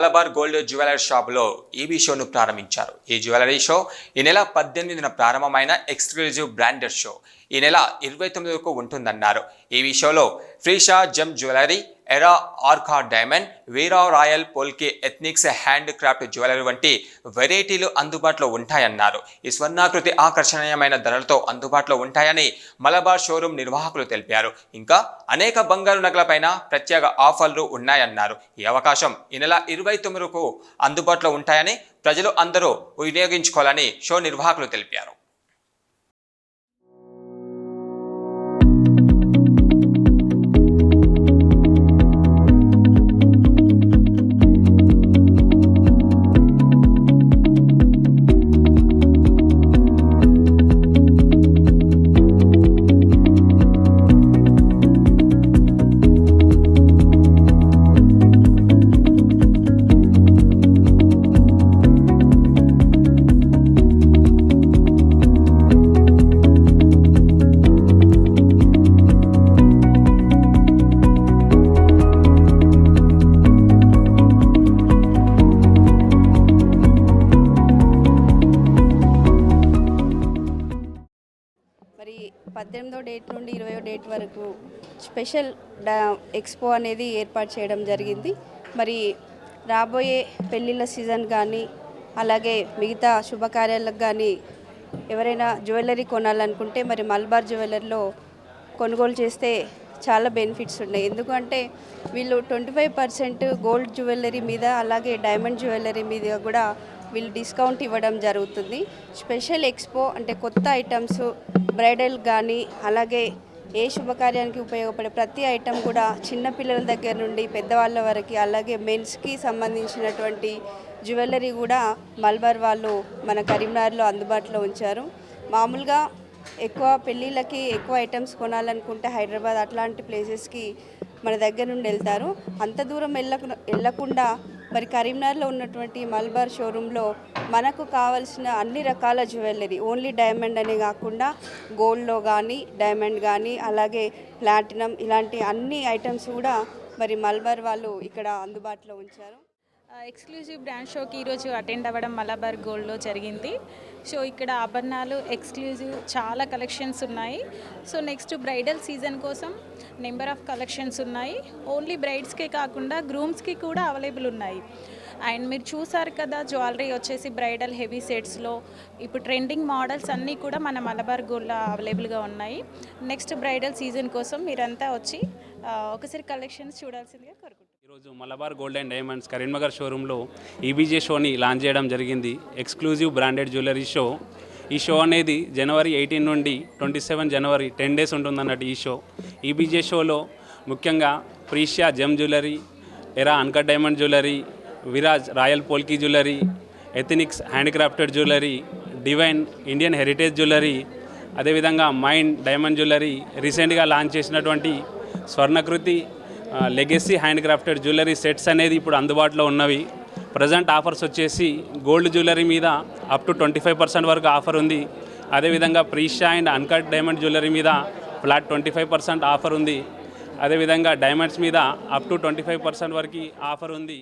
Malabar gold jewellery షాపులో EV షోను ప్రారంభించారు. ఈ జ్యువెలరీ షో ఈ నెల 18న ప్రారంభమైన ఎక్స్క్లూజివ్ బ్రాండెడ్ షో ఈ నెల 29 వరకు ఉంటుందన్నారు. ఈవీ షోలో ఫ్రీషా జెమ్ జ్యువెలరీ, ఎరా ఆర్కా diamond, Viraj royal polki Ethnix hand craft jewellery వంటి వెరైటీలు అందుబాటులో ఉంటాయన్నారు. ఈ స్వర్ణాకృతి ఆకర్షణీయమైన ధరలతో అందుబాటులో ఉంటాయని మలబార్ షోరూమ్ నిర్వాహకులు తెలిపారు. ఇంకా అనేక బంగారు నగలపైన ప్రత్యేక ఆఫర్లు ఉన్నాయన్నారు. ఈ అవకాశం ఈ నెల 29 వరకు అందుబాటులో ఉంటాయని ప్రజలు అందరూ వినియోగించుకోవాలని షో నిర్వాహకులు తెలిపారు. మరి 18వ డేట్ నుండి 20వ డేట్ వరకు స్పెషల్ ఎక్స్పో అనేది ఏర్పాటు చేయడం జరిగింది. మరి రాబోయే పెళ్ళిళ్ళ సీజన్ కానీ అలాగే మిగతా శుభకార్యాలకు కానీ ఎవరైనా జ్యువెలరీ కొనాలనుకుంటే మరి మలబార్ జ్యువెలరీలో కొనుగోలు చేస్తే చాలా బెనిఫిట్స్ ఉన్నాయి. ఎందుకంటే వీళ్ళు 25% గోల్డ్ జ్యువెలరీ మీద అలాగే డైమండ్ జ్యువెలరీ మీద కూడా వీళ్ళు డిస్కౌంట్ ఇవ్వడం జరుగుతుంది. స్పెషల్ ఎక్స్పో అంటే కొత్త ఐటమ్స్ బ్రైడల్ కానీ అలాగే ఏ శుభకార్యానికి ఉపయోగపడే ప్రతి ఐటెం కూడా చిన్నపిల్లల దగ్గర నుండి పెద్దవాళ్ళ వరకు అలాగే మెన్స్కి సంబంధించినటువంటి జ్యువెలరీ కూడా మలబార్ వాళ్ళు మన కరీంనగర్లో అందుబాటులో ఉంచారు. మామూలుగా ఎక్కువ పెళ్ళిళ్ళకి ఎక్కువ ఐటమ్స్ కొనాలనుకుంటే హైదరాబాద్ అట్లాంటి ప్లేసెస్కి మన దగ్గర నుండి వెళ్తారు. అంత దూరం వెళ్ళకుండా మరి కరీంనగర్లో ఉన్నటువంటి మలబార్ షోరూంలో మనకు కావాల్సిన అన్ని రకాల జ్యువెలరీ ఓన్లీ డైమండ్ అనే కాకుండా గోల్డ్లో కానీ డైమండ్ కానీ అలాగే ప్లాటినం ఇలాంటి అన్ని ఐటమ్స్ కూడా మరి మలబార్ వాళ్ళు ఇక్కడ అందుబాటులో ఉంచారు. ఎక్స్క్లూజివ్ బ్రాండ్ షోకి ఈరోజు అటెండ్ అవ్వడం మలబార్ గోల్డ్లో జరిగింది. సో ఇక్కడ ఆభరణాలు ఎక్స్క్లూజివ్ చాలా కలెక్షన్స్ ఉన్నాయి. సో నెక్స్ట్ బ్రైడల్ సీజన్ కోసం నెంబర్ ఆఫ్ కలెక్షన్స్ ఉన్నాయి. ఓన్లీ బ్రైడ్స్కే కాకుండా గ్రూమ్స్కి కూడా అవైలబుల్ ఉన్నాయి. అండ్ మీరు చూసారు కదా జ్యువెలరీ వచ్చేసి బ్రైడల్ హెవీ సెట్స్లో ఇప్పుడు ట్రెండింగ్ మోడల్స్ అన్నీ కూడా మన మలబార్ గోల్డ్లో అవైలబుల్గా ఉన్నాయి. నెక్స్ట్ బ్రైడల్ సీజన్ కోసం మీరంతా వచ్చి ఒకసారి కలెక్షన్స్ చూడాల్సిందిగా కోరుకుంటున్నాను. ఈరోజు Malabar gold and diamonds Karimnagar షోరూంలో ఈబీజే షోని లాంచ్ చేయడం జరిగింది. Exclusive branded jewellery show. ఈ షో అనేది జనవరి 18 నుండి 27 జనవరి 10 డేస్ ఉంటుందన్నట్టు ఈ షో. ఈబీజే షోలో ముఖ్యంగా Precia gem jewellery, Era uncut diamond jewellery, Viraj royal polki jewellery, Ethnix hand crafted jewellery, divine Indian heritage jewellery, అదేవిధంగా మైండ్ డైమండ్ జ్యువెలరీ, రీసెంట్గా లాంచ్ చేసినటువంటి Swarnakriti legacy hand crafted jewellery sets అనేది ఇప్పుడు అందుబాటులో ఉన్నవి. ప్రజెంట్ ఆఫర్స్ వచ్చేసి గోల్డ్ జ్యువెలరీ మీద అప్ టు 25% వరకు ఆఫర్ ఉంది. అదేవిధంగా Precia and uncut diamond jewellery మీద ఫ్లాట్ 25% ఆఫర్ ఉంది. అదేవిధంగా డైమండ్స్ మీద అప్ టు 25% వరకు ఆఫర్ ఉంది.